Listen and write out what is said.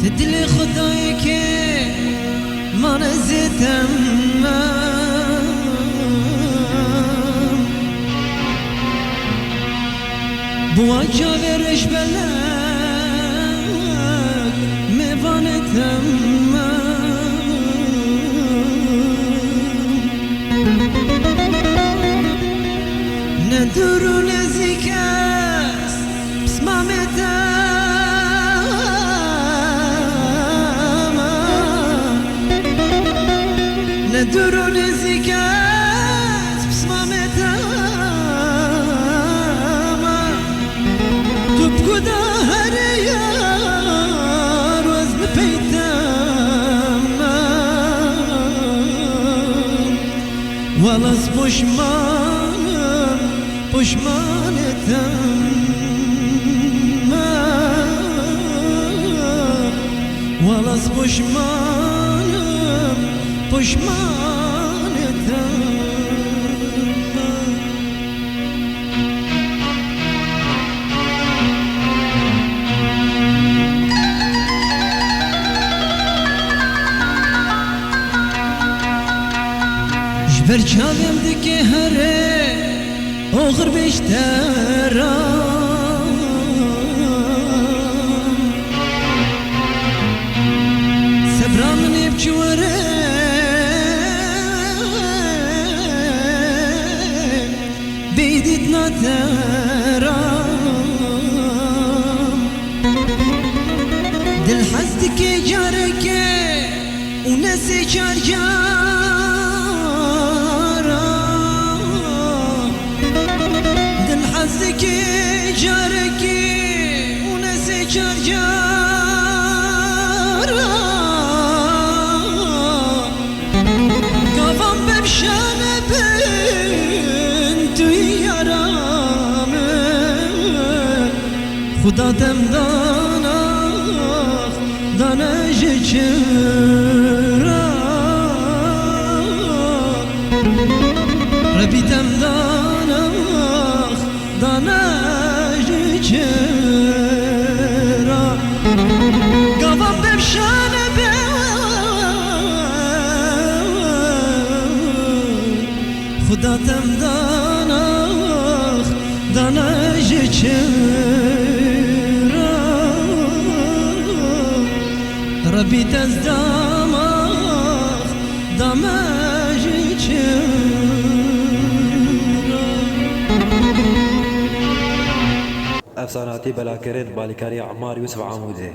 تدلي خدايك ما نزيتم بواجه ورش بلد میوانتم ندور و نزدیک است بسمامتم ندور و نزدیک است بسمامتم تو بگودا هر یار وز بپیتم والاس پشمانتم والاس پشمانتم جبر چاویم دکی هره آخر بیشترم سبرام نیب چوره بیدید نترم دل حسد که جاره که اونسی چار زکی جارکی اونسی چار جارا گوام بمشانه بین توی یارامه خدا دم دانش چرا ربی دم دانش چرا گوام بمشانه خدا تم دانش چرا ربی تز دامش چرا افساناتی بلاکرین بالیکاری عمار یوسف عموده.